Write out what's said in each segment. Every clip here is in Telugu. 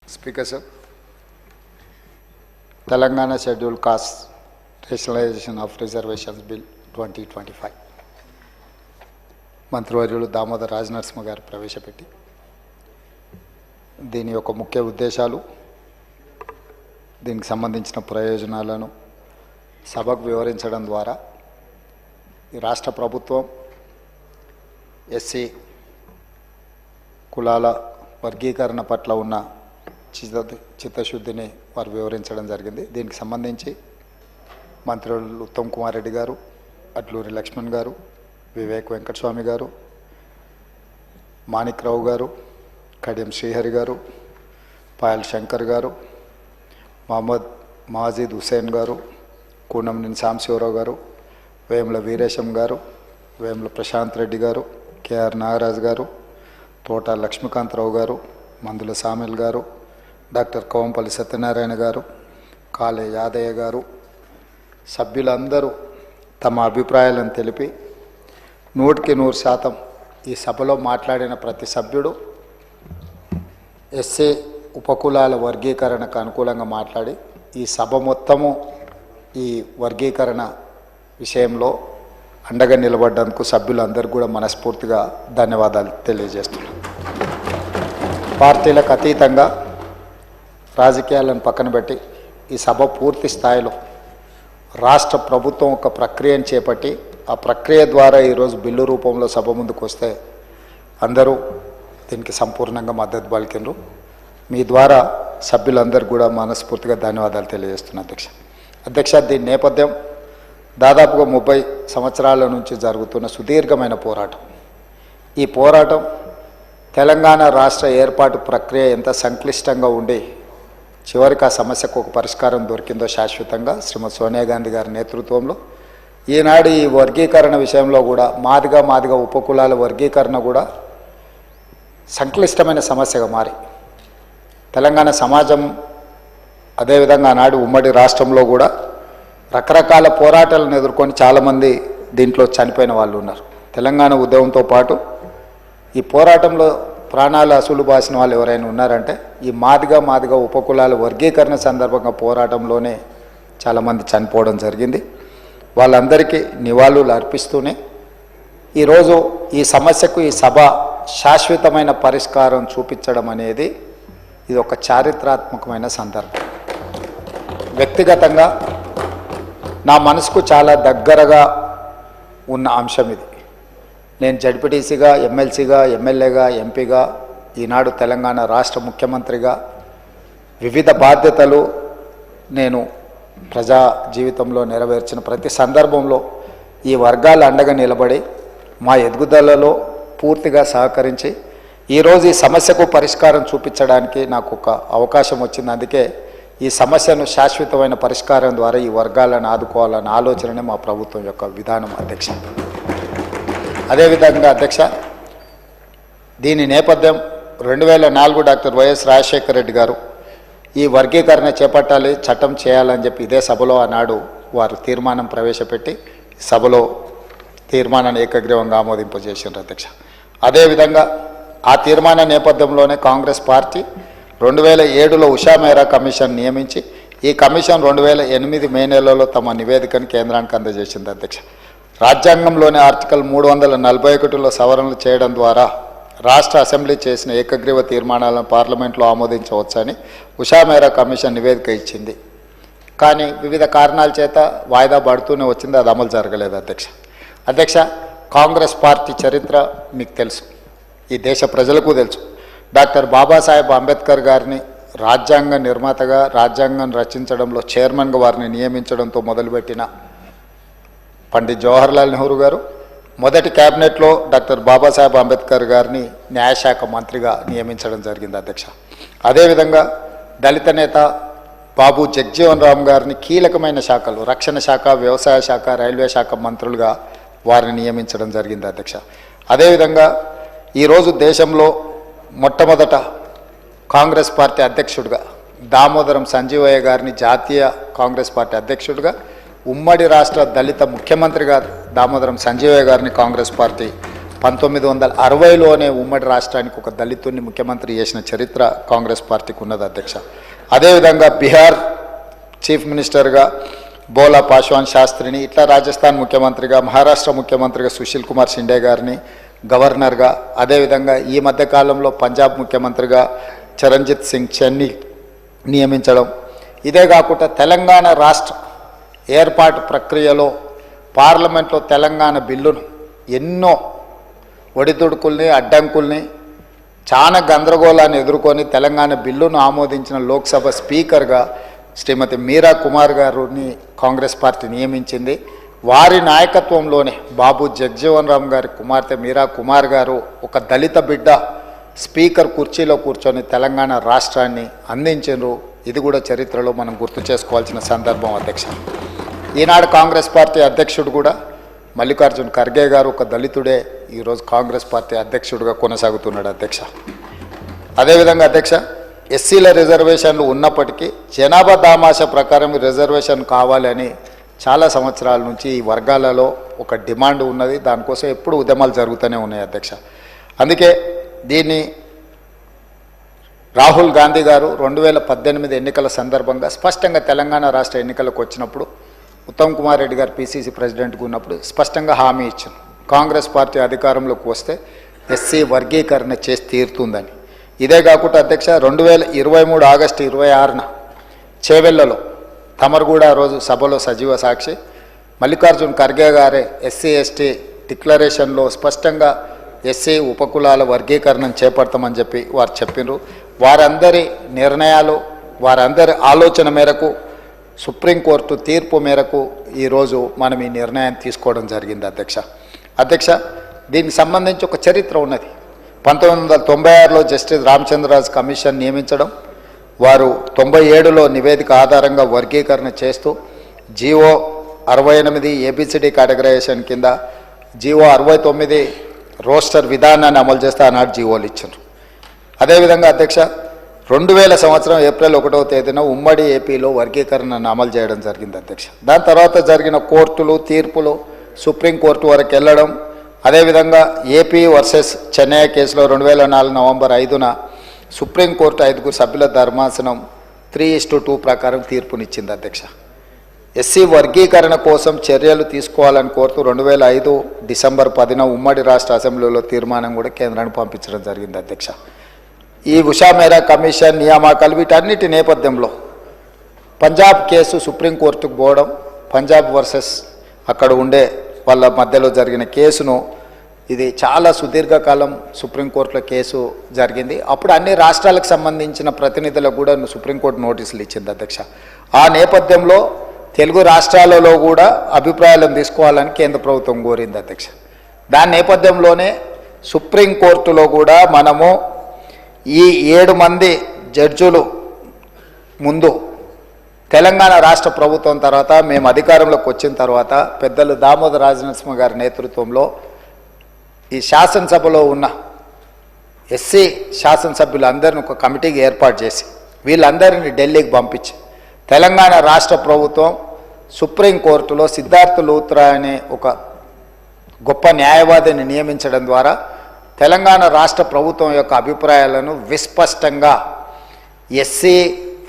Speaker sir, Telangana Scheduled Caste Rationalization of Reservations Bill 2025 మంత్రివర్యులు దామోదర్ రాజనరసింహ గారు ప్రవేశపెట్టి దీని యొక్క ముఖ్య ఉద్దేశాలు, దీనికి సంబంధించిన ప్రయోజనాలను సభకు వివరించడం ద్వారా ఈ రాష్ట్ర ప్రభుత్వం ఎస్సీ కులాల వర్గీకరణ పట్ల ఉన్న చిత్తశుద్ధిని వారు వివరించడం జరిగింది. దీనికి సంబంధించి మంత్రులు ఉత్తమ్ కుమార్ రెడ్డి గారు, అడ్లూరి లక్ష్మణ్ గారు, వివేక్ వెంకటస్వామి గారు, మాణిక్రావు గారు, కడియం శ్రీహరి గారు, పాయల్ శంకర్ గారు, మహమ్మద్ మాజిద్ హుసేన్ గారు, కూనంనేని సాంబశివరావు గారు, వేముల వీరేశం గారు, వేముల ప్రశాంత్ రెడ్డి గారు, కేఆర్ నాగరాజు గారు, తోట లక్ష్మీకాంతరావు గారు, మందుల సామెల్ గారు, డాక్టర్ కోంపల్లి సత్యనారాయణ గారు, కాళే యాదయ్య గారు సభ్యులందరూ తమ అభిప్రాయాలను తెలిపి 100% ఈ సభలో మాట్లాడిన ప్రతి సభ్యుడు ఎస్సీ ఉపకులాల వర్గీకరణకు అనుకూలంగా మాట్లాడి ఈ సభ మొత్తము ఈ వర్గీకరణ విషయంలో అండగా నిలబడ్డందుకు సభ్యులందరూ కూడా మనస్ఫూర్తిగా ధన్యవాదాలు తెలియజేస్తున్నాను. పార్టీలకు అతీతంగా రాజకీయాలను పక్కన పెట్టి ఈ సభ పూర్తి స్థాయిలో రాష్ట్ర ప్రభుత్వం ఒక ప్రక్రియను చేపట్టి ఆ ప్రక్రియ ద్వారా ఈరోజు బిల్లు రూపంలో సభ ముందుకు వస్తే అందరూ దీనికి సంపూర్ణంగా మద్దతు పలికిండ్రు. మీ ద్వారా సభ్యులందరూ కూడా మనస్ఫూర్తిగా ధన్యవాదాలు తెలియజేస్తున్నాను. అధ్యక్ష, దీని నేపథ్యం దాదాపుగా 30 సంవత్సరాల నుంచి జరుగుతున్న సుదీర్ఘమైన పోరాటం. ఈ పోరాటం తెలంగాణ రాష్ట్ర ఏర్పాటు ప్రక్రియ ఎంత సంక్లిష్టంగా ఉండి చివరికి ఆ సమస్యకు ఒక పరిష్కారం దొరికిందో శాశ్వతంగా శ్రీమతి సోనియా గాంధీ గారి నేతృత్వంలో ఈనాడు ఈ వర్గీకరణ విషయంలో కూడా మాదిగా ఉపకులాల వర్గీకరణ కూడా సంక్లిష్టమైన సమస్యగా మారి తెలంగాణ సమాజం అదేవిధంగా ఆనాడు ఉమ్మడి రాష్ట్రంలో కూడా రకరకాల పోరాటాలను ఎదుర్కొని చాలామంది దీంట్లో చనిపోయిన వాళ్ళు ఉన్నారు. తెలంగాణ ఉద్యమంతో పాటు ఈ పోరాటంలో ప్రాణాలు అసలు బాసిన వాళ్ళు ఎవరైనా ఉన్నారంటే ఈ మాదిగా ఉపకులాల వర్గీకరణ సందర్భంగా పోరాటంలోనే చాలామంది చనిపోవడం జరిగింది. వాళ్ళందరికీ నివాళులు అర్పిస్తూనే ఈరోజు ఈ సమస్యకు ఈ సభ శాశ్వతమైన పరిష్కారం చూపించడం అనేది ఇది ఒక చారిత్రాత్మకమైన సందర్భం. వ్యక్తిగతంగా నా మనసుకు చాలా దగ్గరగా ఉన్న అంశం ఇది. నేను జడ్పీటీసీగా, ఎమ్మెల్సీగా, ఎమ్మెల్యేగా, ఎంపీగా, ఈనాడు తెలంగాణ రాష్ట్ర ముఖ్యమంత్రిగా వివిధ బాధ్యతలు నేను ప్రజా జీవితంలో నెరవేర్చిన ప్రతి సందర్భంలో ఈ వర్గాల అండగా నిలబడి మా ఎదుగుదలలో పూర్తిగా సహకరించి ఈరోజు ఈ సమస్యకు పరిష్కారం చూపించడానికి నాకు ఒక అవకాశం వచ్చింది. అందుకే ఈ సమస్యను శాశ్వతమైన పరిష్కారం ద్వారా ఈ వర్గాలను ఆదుకోవాలన్న ఆలోచననే మా ప్రభుత్వం యొక్క విధానం. అధ్యక్ష, అదేవిధంగా అధ్యక్ష, దీని నేపథ్యం 2004 డాక్టర్ వైఎస్ రాజశేఖర రెడ్డి గారు ఈ వర్గీకరణ చేపట్టాలి, చట్టం చేయాలని చెప్పి ఇదే సభలో ఆనాడు వారు తీర్మానం ప్రవేశపెట్టి సభలో తీర్మానాన్ని ఏకగ్రీవంగా ఆమోదింపజేసారు. అధ్యక్ష, అదేవిధంగా ఆ తీర్మాన నేపథ్యంలోనే కాంగ్రెస్ పార్టీ 2007లో ఉషా మెహ్రా కమిషన్ నియమించి ఈ కమిషన్ 2008 మే నెలలో తమ నివేదికను కేంద్రానికి అందజేసింది. అధ్యక్ష, రాజ్యాంగంలోని ఆర్టికల్ 341లో సవరణలు చేయడం ద్వారా రాష్ట్ర అసెంబ్లీ చేసిన ఏకగ్రీవ తీర్మానాలను పార్లమెంట్లో ఆమోదించవచ్చని ఉషా మెహ్రా కమిషన్ నివేదిక ఇచ్చింది. కానీ వివిధ కారణాల చేత వాయిదా పడుతూనే వచ్చింది, అది అమలు జరగలేదు. అధ్యక్ష, కాంగ్రెస్ పార్టీ చరిత్ర మీకు తెలుసు, ఈ దేశ ప్రజలకు తెలుసు. డాక్టర్ బాబాసాహెబ్ అంబేద్కర్ గారిని రాజ్యాంగ నిర్మాతగా, రాజ్యాంగం రచించడంలో చైర్మన్గా వారిని నియమించడంతో మొదలుపెట్టిన పండిత్ జవహర్లాల్ నెహ్రూ గారు మొదటి క్యాబినెట్లో డాక్టర్ బాబాసాహెబ్ అంబేద్కర్ గారిని న్యాయశాఖ మంత్రిగా నియమించడం జరిగింది. అధ్యక్ష, అదేవిధంగా దళిత నేత బాబు జగ్జీవన్ రామ్ గారిని కీలకమైన శాఖలు రక్షణ శాఖ, వ్యవసాయ శాఖ, రైల్వే శాఖ మంత్రులుగా వారిని నియమించడం జరిగింది. అధ్యక్ష, అదేవిధంగా ఈరోజు దేశంలో మొట్టమొదట కాంగ్రెస్ పార్టీ అధ్యక్షుడిగా దామోదరం సంజీవయ్య గారిని జాతీయ కాంగ్రెస్ పార్టీ అధ్యక్షుడిగా, ఉమ్మడి రాష్ట్ర దళిత ముఖ్యమంత్రిగా దామోదరం సంజీవయ్య గారిని కాంగ్రెస్ పార్టీ 1960లోనే ఉమ్మడి రాష్ట్రానికి ఒక దళితుడిని ముఖ్యమంత్రి చేసిన చరిత్ర కాంగ్రెస్ పార్టీకి ఉన్నది అధ్యక్ష. అదేవిధంగా బీహార్ చీఫ్ మినిస్టర్గా బోలా పాశ్వాన్ శాస్త్రిని, ఇట్లా రాజస్థాన్ ముఖ్యమంత్రిగా, మహారాష్ట్ర ముఖ్యమంత్రిగా సుశీల్ కుమార్ షిండే గారిని గవర్నర్గా, అదేవిధంగా ఈ మధ్యకాలంలో పంజాబ్ ముఖ్యమంత్రిగా చరణ్జిత్ సింగ్ చన్ని నియమించడం. ఇదే కాకుండా తెలంగాణ రాష్ట్ర ఏర్పాటు ప్రక్రియలో పార్లమెంట్లో తెలంగాణ బిల్లును ఎన్నో ఒడిదుడుకుల్ని అడ్డంకుల్ని చాలా గందరగోళాన్ని ఎదుర్కొని తెలంగాణ బిల్లును ఆమోదించిన లోక్సభ స్పీకర్గా శ్రీమతి మీరా కుమార్ గారిని కాంగ్రెస్ పార్టీ నియమించింది. వారి నాయకత్వంలోనే బాబు జగజీవన్ రామ్ గారి కుమార్తె మీరా కుమార్ గారు ఒక దళిత బిడ్డ స్పీకర్ కుర్చీలో కూర్చొని తెలంగాణ రాష్ట్రాన్ని అందించారు. ఇది కూడా చరిత్రలో మనం గుర్తు చేసుకోవాల్సిన సందర్భం అధ్యక్ష. ఈనాడు కాంగ్రెస్ పార్టీ అధ్యక్షుడు కూడా మల్లికార్జున్ ఖర్గే గారు ఒక దళితుడే ఈరోజు కాంగ్రెస్ పార్టీ అధ్యక్షుడిగా కొనసాగుతున్నాడు అధ్యక్ష. అదేవిధంగా అధ్యక్ష, ఎస్సీల రిజర్వేషన్లు ఉన్నప్పటికీ జనాభా దామాష ప్రకారం రిజర్వేషన్ కావాలని చాలా సంవత్సరాల నుంచి ఈ వర్గాలలో ఒక డిమాండ్ ఉన్నది. దానికోసం ఎప్పుడు ఉద్యమాలు జరుగుతూనే ఉన్నాయి అధ్యక్ష. అందుకే దీన్ని రాహుల్ గాంధీ గారు 2018 ఎన్నికల సందర్భంగా స్పష్టంగా తెలంగాణ రాష్ట్ర ఎన్నికలకు వచ్చినప్పుడు ఉత్తమ్ కుమార్ రెడ్డి గారు పిసిసి ప్రెసిడెంట్గా ఉన్నప్పుడు స్పష్టంగా హామీ ఇచ్చారు, కాంగ్రెస్ పార్టీ అధికారంలోకి వస్తే ఎస్సీ వర్గీకరణ చేసి తీరుతుందని. ఇదే కాకుండా అధ్యక్ష 2023 ఆగస్టు 26న చేవెళ్లలో తమరు కూడా ఆ రోజు సభలో సజీవ సాక్షి, మల్లికార్జున్ ఖర్గే గారే ఎస్సీ ఎస్టీ డిక్లరేషన్లో స్పష్టంగా ఎస్సీ ఉపకులాల వర్గీకరణం చేపడతామని చెప్పి వారు చెప్పినారు. వారందరి నిర్ణయాలు, వారందరి ఆలోచన మేరకు సుప్రీంకోర్టు తీర్పు మేరకు ఈరోజు మనం ఈ నిర్ణయం తీసుకోవడం జరిగింది అధ్యక్ష. దీనికి సంబంధించి ఒక చరిత్ర ఉన్నది. 1996లో జస్టిస్ రామచంద్రరాజు కమిషన్ నియమించడం, వారు 97లో నివేదిక ఆధారంగా వర్గీకరణ చేస్తూ జీవో 68 ఏబిసిడి కేటగరైజేషన్ కింద జీవో 69 రోస్టర్ విధానాన్ని అమలు చేస్తే ఆనాడు జీవోలు ఇచ్చారు. అదేవిధంగా అధ్యక్ష 2000 సంవత్సరం ఏప్రిల్ 1వ తేదీన ఉమ్మడి ఏపీలో వర్గీకరణను అమలు చేయడం జరిగింది అధ్యక్ష. దాని తర్వాత జరిగిన కోర్టులు తీర్పులు సుప్రీంకోర్టు వరకు వెళ్ళడం, అదేవిధంగా ఏపీ వర్సెస్ చెన్నై కేసులో 2004 నవంబర్ 5న సుప్రీంకోర్టు 5 సభ్యుల ధర్మాసనం 3:2 ప్రకారం తీర్పునిచ్చింది అధ్యక్ష. ఎస్సీ వర్గీకరణ కోసం చర్యలు తీసుకోవాలని కోరుతూ 2005 డిసెంబర్ 10న ఉమ్మడి రాష్ట్ర అసెంబ్లీలో తీర్మానం కూడా కేంద్రానికి పంపించడం జరిగింది అధ్యక్ష. ఈ ఉషా మేరా కమిషన్ నియామకాలు వీటన్నిటి నేపథ్యంలో పంజాబ్ కేసు సుప్రీంకోర్టుకు పోవడం, పంజాబ్ వర్సెస్ అక్కడ ఉండే వాళ్ళ మధ్యలో జరిగిన కేసును, ఇది చాలా సుదీర్ఘకాలం సుప్రీంకోర్టులో కేసు జరిగింది. అప్పుడు అన్ని రాష్ట్రాలకు సంబంధించిన ప్రతినిధులకు కూడా సుప్రీంకోర్టు నోటీసులు ఇచ్చింది అధ్యక్ష. ఆ నేపథ్యంలో తెలుగు రాష్ట్రాలలో కూడా అభిప్రాయాలను తీసుకోవాలని కేంద్ర ప్రభుత్వం కోరింది అధ్యక్ష. దాని నేపథ్యంలోనే సుప్రీంకోర్టులో కూడా మనము ఈ 7 మంది జడ్జులు ముందు తెలంగాణ రాష్ట్ర ప్రభుత్వం తర్వాత మేము అధికారంలోకి వచ్చిన తర్వాత పెద్దలు దామోదర రాజనరసింహ గారి నేతృత్వంలో ఈ శాసనసభలో ఉన్న ఎస్సీ శాసనసభ్యులందరినీ ఒక కమిటీకి ఏర్పాటు చేసి వీళ్ళందరినీ ఢిల్లీకి పంపించి తెలంగాణ రాష్ట్ర ప్రభుత్వం సుప్రీంకోర్టులో సిద్ధార్థ లూత్రా అనే ఒక గొప్ప న్యాయవాదిని నియమించడం ద్వారా తెలంగాణ రాష్ట్ర ప్రభుత్వం యొక్క అభిప్రాయాలను విస్పష్టంగా ఎస్సీ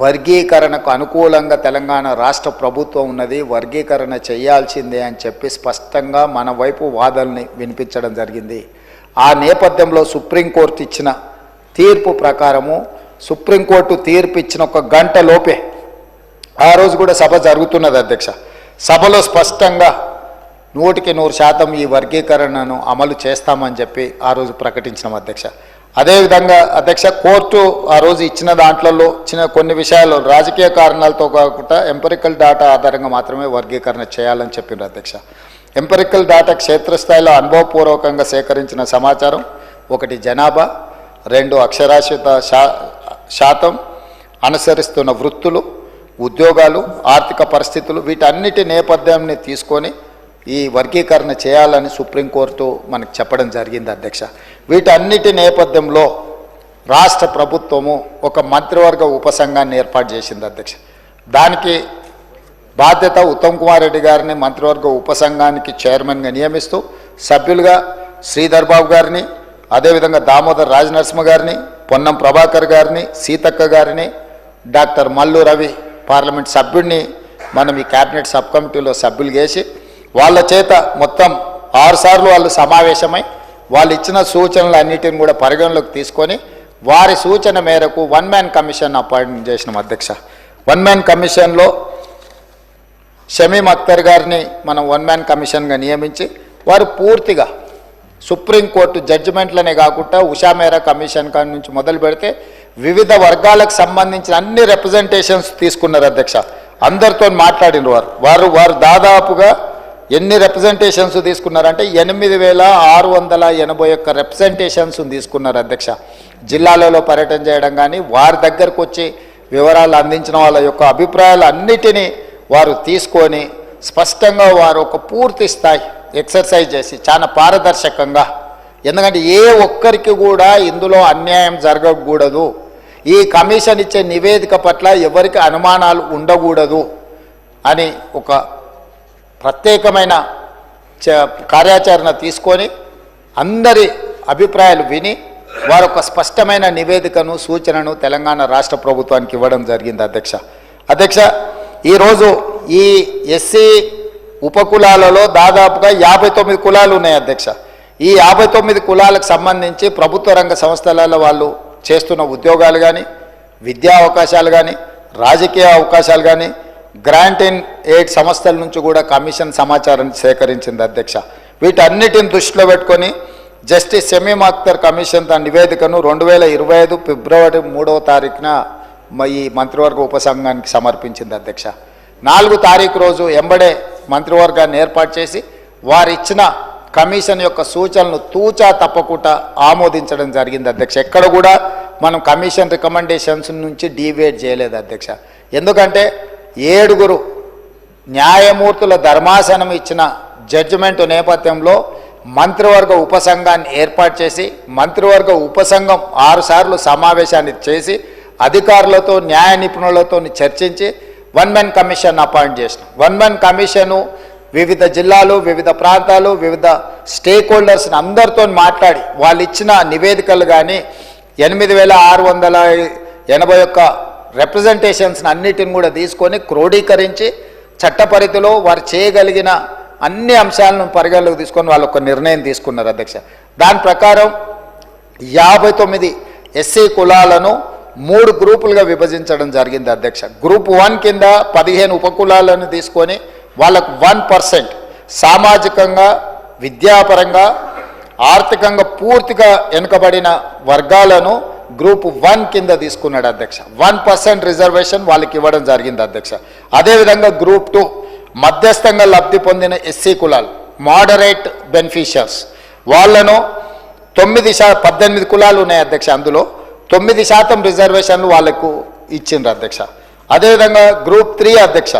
వర్గీకరణకు అనుకూలంగా తెలంగాణ రాష్ట్ర ప్రభుత్వం ఉన్నది, వర్గీకరణ చేయాల్సిందే అని చెప్పి స్పష్టంగా మన వైపు వాదనని వినిపించడం జరిగింది. ఆ నేపథ్యంలో సుప్రీంకోర్టు ఇచ్చిన తీర్పు ప్రకారము సుప్రీంకోర్టు తీర్పు ఇచ్చిన 1 గంట లోపే ఆ రోజు కూడా సభ జరుగుతున్నది అధ్యక్ష. సభలో స్పష్టంగా 100% ఈ వర్గీకరణను అమలు చేస్తామని చెప్పి ఆ రోజు ప్రకటించినాం అధ్యక్ష. అదేవిధంగా అధ్యక్ష కోర్టు ఆ రోజు ఇచ్చిన దాంట్లో కొన్ని విషయాలు రాజకీయ కారణాలతో కాకుండా ఎంపెరికల్ డాటా ఆధారంగా మాత్రమే వర్గీకరణ చేయాలని చెప్పిండ్రు అధ్యక్ష. ఎంపెరికల్ డాటా క్షేత్రస్థాయిలో అనుభవపూర్వకంగా సేకరించిన సమాచారం, 1 జనాభా, 2 అక్షరాస్యత శాతం, అనుసరిస్తున్న వృత్తులు, ఉద్యోగాలు, ఆర్థిక పరిస్థితులు, వీటన్నిటి నేపథ్యాన్ని తీసుకొని ఈ వర్గీకరణ చేయాలని సుప్రీంకోర్టు మనకు చెప్పడం జరిగింది అధ్యక్ష. వీటన్నిటి నేపథ్యంలో రాష్ట్ర ప్రభుత్వము ఒక మంత్రివర్గ ఉపసంఘాన్ని ఏర్పాటు చేసింది అధ్యక్ష. దానికి బాధ్యత ఉత్తమ్ కుమార్ రెడ్డి గారిని మంత్రివర్గ ఉపసంఘానికి చైర్మన్గా నియమిస్తూ సభ్యులుగా శ్రీధర్ బాబు గారిని, అదేవిధంగా దామోదర్ రాజనరసింహ గారిని, పొన్నం ప్రభాకర్ గారిని, సీతక్క గారిని, డాక్టర్ మల్లు రవి పార్లమెంట్ సభ్యుడిని మనం ఈ క్యాబినెట్ సబ్ కమిటీలో సభ్యులు చేసి వాళ్ళ చేత మొత్తం 6 సార్లు వాళ్ళు సమావేశమై వాళ్ళు ఇచ్చిన సూచనలు అన్నిటిని కూడా పరిగణలోకి తీసుకొని వారి సూచన మేరకు 1 మ్యాన్ కమిషన్ అపాయింట్ చేసినాం అధ్యక్ష. 1 మ్యాన్ కమిషన్లో షమీమ్ అఖ్తర్ గారిని మనం 1 మ్యాన్ కమిషన్గా నియమించి వారు పూర్తిగా సుప్రీంకోర్టు జడ్జిమెంట్లనే కాకుండా ఉషా మేరా కమిషన్ కాడి నుంచి మొదలు పెడితే వివిధ వర్గాలకు సంబంధించిన అన్ని రిప్రజెంటేషన్స్ తీసుకున్నారు అధ్యక్ష. అందరితో మాట్లాడిన వారు దాదాపుగా ఎన్ని రిప్రజెంటేషన్స్ తీసుకున్నారంటే 8,681 రిప్రజెంటేషన్స్ తీసుకున్నారు అధ్యక్ష. జిల్లాలలో పర్యటన చేయడం కానీ వారి దగ్గరకు వచ్చి వివరాలు అందించిన వాళ్ళ యొక్క అభిప్రాయాలు అన్నిటినీ వారు తీసుకొని స్పష్టంగా వారు ఒక పూర్తి స్థాయి ఎక్సర్సైజ్ చేసి చాలా పారదర్శకంగా, ఎందుకంటే ఏ ఒక్కరికి కూడా ఇందులో అన్యాయం జరగకూడదు, ఈ కమిషన్ ఇచ్చే నివేదిక పట్ల ఎవరికి అనుమానాలు ఉండకూడదు అని ఒక ప్రత్యేకమైన కార్యాచరణ తీసుకొని అందరి అభిప్రాయాలు విని వారు ఒక స్పష్టమైన నివేదికను సూచనను తెలంగాణ రాష్ట్ర ప్రభుత్వానికి ఇవ్వడం జరిగింది అధ్యక్ష. ఈరోజు ఈ ఎస్సీ ఉపకులాలలో దాదాపుగా 59 కులాలు ఉన్నాయి అధ్యక్ష. ఈ 59 కులాలకు సంబంధించి ప్రభుత్వ రంగ సంస్థలలో వాళ్ళు చేస్తున్న ఉద్యోగాలు కానీ, విద్యా అవకాశాలు కానీ, రాజకీయ అవకాశాలు కానీ, గ్రాంట్ అండ్ ఎయిడ్ సంస్థల నుంచి కూడా కమిషన్ సమాచారం సేకరించింది అధ్యక్ష. వీటన్నిటిని దృష్టిలో పెట్టుకొని జస్టిస్ షమీమ్ అఖ్తర్ కమిషన్ తన నివేదికను 2025 ఫిబ్రవరి 3వ తారీఖున ఈ మంత్రివర్గ ఉపసంఘానికి సమర్పించింది అధ్యక్ష. 4 తారీఖు రోజు ఎంబడే మంత్రివర్గాన్ని ఏర్పాటు చేసి వారిచ్చిన కమిషన్ యొక్క సూచనలు తూచా తప్పకుండా ఆమోదించడం జరిగింది అధ్యక్ష. ఎక్కడ కూడా మనం కమిషన్ రికమెండేషన్స్ నుంచి డీవియేట్ చేయలేదు అధ్యక్ష. ఎందుకంటే 7 న్యాయమూర్తుల ధర్మాసనం ఇచ్చిన జడ్జిమెంట్ నేపథ్యంలో మంత్రివర్గ ఉపసంఘాన్ని ఏర్పాటు చేసి మంత్రివర్గ ఉపసంఘం 6 సార్లు సమావేశాన్ని చేసి అధికారులతో న్యాయ నిపుణులతో చర్చించి 1 మ్యాన్ కమిషన్ అపాయింట్ చేసినాం. 1 మ్యాన్ కమిషను వివిధ జిల్లాలు, వివిధ ప్రాంతాలు, వివిధ స్టేక్ హోల్డర్స్ని అందరితో మాట్లాడి వాళ్ళు ఇచ్చిన నివేదికలు కానీ 8,681 రిప్రజెంటేషన్స్ని అన్నిటిని కూడా తీసుకొని క్రోడీకరించి చట్టపరిధిలో వారు చేయగలిగిన అన్ని అంశాలను పరిగణలోకి తీసుకొని వాళ్ళు ఒక నిర్ణయం తీసుకున్నారు అధ్యక్ష. దాని ప్రకారం 59 ఎస్సీ కులాలను 3 గ్రూపులుగా విభజించడం జరిగింది అధ్యక్ష. గ్రూప్ 1 కింద 15 ఉపకులాలను తీసుకొని వాళ్ళకు 1% సామాజికంగా, విద్యాపరంగా, ఆర్థికంగా పూర్తిగా వెనుకబడిన వర్గాలను గ్రూప్ 1 కింద తీసుకున్నాడు అధ్యక్ష. 1% రిజర్వేషన్ వాళ్ళకి ఇవ్వడం జరిగింది అధ్యక్ష. అదేవిధంగా గ్రూప్ 2 మధ్యస్థంగా లబ్ధి పొందిన ఎస్సీ కులాలు, మోడరేట్ బెనిఫిషియర్స్, వాళ్ళను 18 కులాలు ఉన్నాయి అధ్యక్ష. అందులో 9% రిజర్వేషన్లు వాళ్ళకు ఇచ్చిండ్రు అధ్యక్ష. అదేవిధంగా గ్రూప్ 3 అధ్యక్ష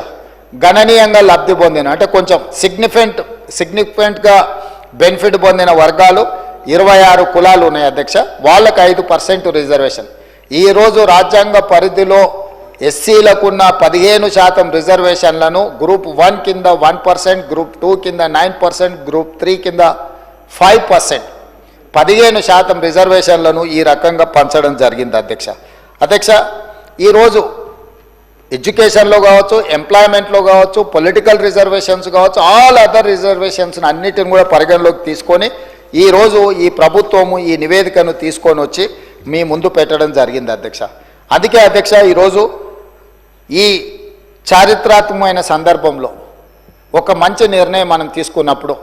గణనీయంగా లబ్ధి పొందిన, అంటే కొంచెం సిగ్నిఫికెంట్గా బెనిఫిట్ పొందిన వర్గాలు 26 కులాలు ఉన్నాయి అధ్యక్ష. వాళ్ళకు 5% రిజర్వేషన్. ఈరోజు రాజ్యాంగ పరిధిలో ఎస్సీలకున్న 15% రిజర్వేషన్లను గ్రూప్ 1 కింద 1%, గ్రూప్ 2 కింద 9%, గ్రూప్ 3 కింద 5%, 15% రిజర్వేషన్లను ఈ రకంగా పంచడం జరిగింది అధ్యక్ష. ఈరోజు ఎడ్యుకేషన్లో కావచ్చు, ఎంప్లాయ్మెంట్లో కావచ్చు, పొలిటికల్ రిజర్వేషన్స్ కావచ్చు, ఆల్ అదర్ రిజర్వేషన్స్ అన్నిటిని కూడా పరిగణలోకి తీసుకొని ఈరోజు ఈ ప్రభుత్వము ఈ నివేదికను తీసుకొని వచ్చి మీ ముందు పెట్టడం జరిగింది అధ్యక్ష. అందుకే అధ్యక్ష ఈరోజు ఈ చారిత్రాత్మకమైన సందర్భంలో ఒక మంచి నిర్ణయం మనం తీసుకున్నప్పుడు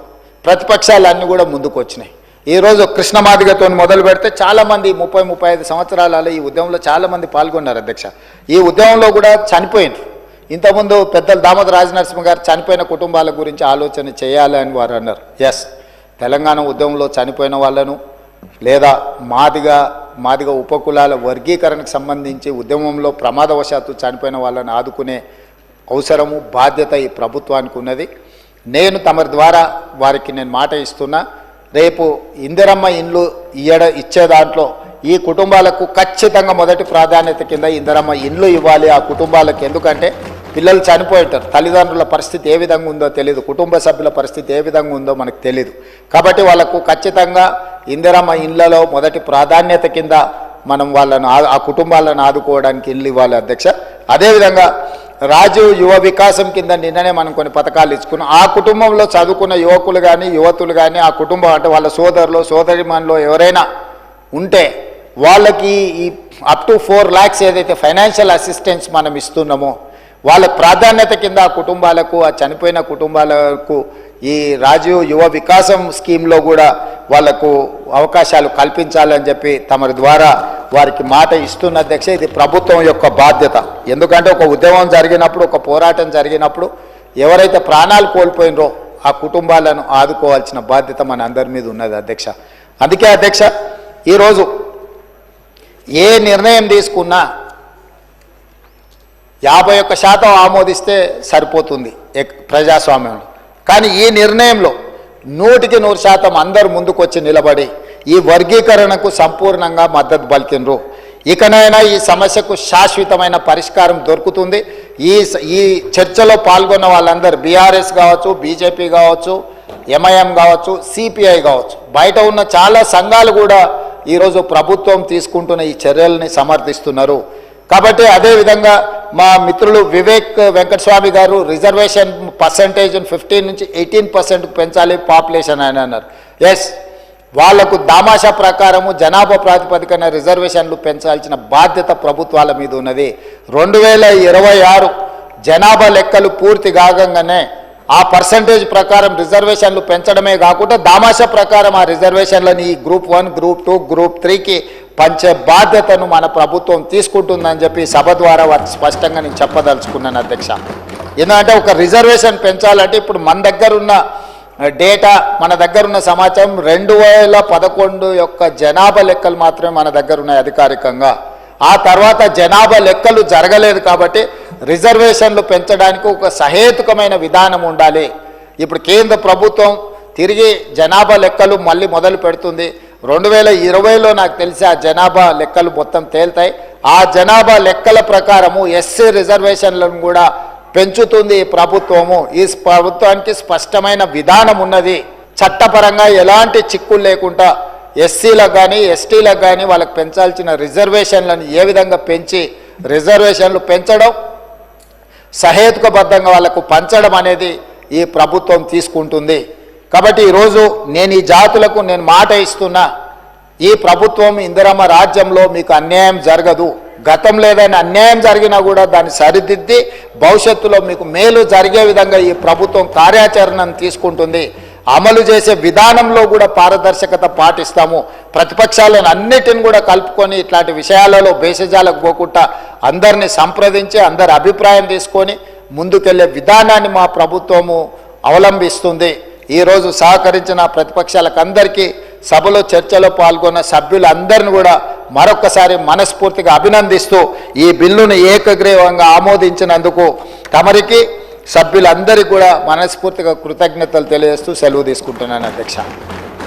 ప్రతిపక్షాలన్నీ కూడా ముందుకు వచ్చినాయి. ఈరోజు కృష్ణమాదిగతో మొదలు పెడితే చాలామంది 30-35 సంవత్సరాలలో ఈ ఉద్యమంలో చాలామంది పాల్గొన్నారు అధ్యక్ష. ఈ ఉద్యమంలో కూడా చనిపోయింది. ఇంతకుముందు పెద్దలు దామోదర్ రాజనరసింహ గారు చనిపోయిన కుటుంబాల గురించి ఆలోచన చేయాలి అని వారు అన్నారు. ఎస్, తెలంగాణ ఉద్యమంలో చనిపోయిన వాళ్ళను లేదా మాదిగ ఉపకులాల వర్గీకరణకు సంబంధించి ఉద్యమంలో ప్రమాదవశాత్తు చనిపోయిన వాళ్ళని ఆదుకునే అవసరము, బాధ్యత ఈ ప్రభుత్వానికి ఉన్నది. నేను తమరి ద్వారా వారికి నేను మాట ఇస్తున్నా, రేపు ఇందిరమ్మ ఇండ్లు ఇచ్చే దాంట్లో ఈ కుటుంబాలకు ఖచ్చితంగా మొదటి ప్రాధాన్యత కింద ఇందిరమ్మ ఇండ్లు ఇవ్వాలి ఆ కుటుంబాలకు. ఎందుకంటే పిల్లలు చనిపోయింటారు, తల్లిదండ్రుల పరిస్థితి ఏ విధంగా ఉందో తెలియదు, కుటుంబ సభ్యుల పరిస్థితి ఏ విధంగా ఉందో మనకు తెలియదు. కాబట్టి వాళ్ళకు ఖచ్చితంగా ఇందిరమ్మ ఇళ్లలో మొదటి ప్రాధాన్యత కింద మనం వాళ్ళను ఆ కుటుంబాలను ఆదుకోవడానికి ఇల్లు ఇవ్వాలి అధ్యక్ష. అదేవిధంగా రాజీవ్ యువ వికాసం కింద నిన్ననే మనం కొన్ని పథకాలు ఇచ్చుకున్నాం. ఆ కుటుంబంలో చదువుకున్న యువకులు కానీ యువతులు కానీ ఆ కుటుంబం అంటే వాళ్ళ సోదరులు సోదరిమణులు ఎవరైనా ఉంటే వాళ్ళకి ఈ అప్ టు 4 lakhs ఏదైతే ఫైనాన్షియల్ అసిస్టెన్స్ మనం ఇస్తున్నామో వాళ్ళ ప్రాధాన్యత కింద ఆ కుటుంబాలకు, ఆ చనిపోయిన కుటుంబాలకు ఈ రాజీవ్ యువ వికాసం స్కీమ్లో కూడా వాళ్లకు అవకాశాలు కల్పించాలని చెప్పి తమరి ద్వారా వారికి మాట ఇస్తున్న అధ్యక్ష. ఇది ప్రభుత్వం యొక్క బాధ్యత. ఎందుకంటే ఒక ఉద్యమం జరిగినప్పుడు, ఒక పోరాటం జరిగినప్పుడు ఎవరైతే ప్రాణాలు కోల్పోయినరో ఆ కుటుంబాలను ఆదుకోవాల్సిన బాధ్యత మన అందరి మీద ఉన్నది అధ్యక్ష. అందుకే అధ్యక్ష ఈరోజు ఏ నిర్ణయం తీసుకున్నా 51% ఆమోదిస్తే సరిపోతుంది ప్రజాస్వామ్యంలో. కానీ ఈ నిర్ణయంలో 100% అందరూ ముందుకొచ్చి నిలబడి ఈ వర్గీకరణకు సంపూర్ణంగా మద్దతు పలికినరు. ఇకనైనా ఈ సమస్యకు శాశ్వతమైన పరిష్కారం దొరుకుతుంది. ఈ చర్చలో పాల్గొన్న వాళ్ళందరూ బీఆర్ఎస్ కావచ్చు, బీజేపీ కావచ్చు, ఎంఐఎం కావచ్చు, సిపిఐ కావచ్చు, బయట ఉన్న చాలా సంఘాలు కూడా ఈరోజు ప్రభుత్వం తీసుకుంటున్న ఈ చర్యల్ని సమర్థిస్తున్నారు. కాబట్టి అదేవిధంగా మా మిత్రులు వివేక్ వెంకటస్వామి గారు రిజర్వేషన్ పర్సంటేజ్ 15 నుంచి 18% పెంచాలి పాపులేషన్ అని అన్నారు. ఎస్, వాళ్లకు దామాషా ప్రకారము జనాభా ప్రాతిపదికన రిజర్వేషన్లు పెంచాల్సిన బాధ్యత ప్రభుత్వాల మీద ఉన్నది. 2026 జనాభా లెక్కలు పూర్తి కాగానే ఆ పర్సంటేజ్ ప్రకారం రిజర్వేషన్లు పెంచడమే కాకుండా దామాషా ప్రకారం ఆ రిజర్వేషన్లని ఈ గ్రూప్ 1, గ్రూప్ 2, గ్రూప్ 3కి పంచే బాధ్యతను మన ప్రభుత్వం తీసుకుంటుందని చెప్పి సభ ద్వారా స్పష్టంగా నేను చెప్పదలుచుకున్నాను అధ్యక్ష. ఎందుకంటే ఒక రిజర్వేషన్ పెంచాలంటే ఇప్పుడు మన దగ్గర ఉన్న డేటా, మన దగ్గర ఉన్న సమాచారం 2011 యొక్క జనాభా లెక్కలు మాత్రమే మన దగ్గర ఉన్నాయి అధికారికంగా. ఆ తర్వాత జనాభా లెక్కలు జరగలేదు. కాబట్టి రిజర్వేషన్లు పెంచడానికి ఒక సహేతుకమైన విధానం ఉండాలి. ఇప్పుడు కేంద్ర ప్రభుత్వం తిరిగి జనాభా లెక్కలు మళ్ళీ మొదలు పెడుతుంది. 2020లో నాకు తెలిసి ఆ జనాభా లెక్కలు మొత్తం తేలుతాయి. ఆ జనాభా లెక్కల ప్రకారము ఎస్సీ రిజర్వేషన్లను కూడా పెంచుతుంది ఈ ప్రభుత్వము. ఈ ప్రభుత్వానికి స్పష్టమైన విధానం ఉన్నది. చట్టపరంగా ఎలాంటి చిక్కులు లేకుండా ఎస్సీలకు కానీ ఎస్టీలకు కానీ వాళ్ళకి పెంచాల్సిన రిజర్వేషన్లను ఏ విధంగా పెంచి రిజర్వేషన్లు పెంచడం, సహేతుకబద్ధంగా వాళ్ళకు పంచడం అనేది ఈ ప్రభుత్వం తీసుకుంటుంది. కాబట్టి ఈరోజు నేను ఈ జాతులకు నేను మాట ఇస్తున్నా, ఈ ప్రభుత్వం ఇందిరమ్మ రాజ్యంలో మీకు అన్యాయం జరగదు. గతంలో ఏదైనా అన్యాయం జరిగినా కూడా దాన్ని సరిదిద్ది భవిష్యత్తులో మీకు మేలు జరిగే విధంగా ఈ ప్రభుత్వం కార్యాచరణను తీసుకుంటుంది. అమలు చేసే విధానంలో కూడా పారదర్శకత పాటిస్తాము. ప్రతిపక్షాలను అన్నిటిని కూడా కలుపుకొని ఇట్లాంటి విషయాలలో భేషజాలకు పోకుండా అందరినీ సంప్రదించి అందరి అభిప్రాయం తీసుకొని ముందుకెళ్లే విధానాన్ని మా ప్రభుత్వము అవలంబిస్తుంది. ఈరోజు సహకరించిన ప్రతిపక్షాలకు అందరికీ, సభలో చర్చలో పాల్గొన్న సభ్యులందరిని కూడా మరొకసారి మనస్ఫూర్తిగా అభినందిస్తూ ఈ బిల్లును ఏకగ్రీవంగా ఆమోదించినందుకు తమరికి సభ్యులందరికీ కూడా మనస్ఫూర్తిగా కృతజ్ఞతలు తెలియజేస్తూ సెలవు తీసుకుంటున్నాను అధ్యక్ష.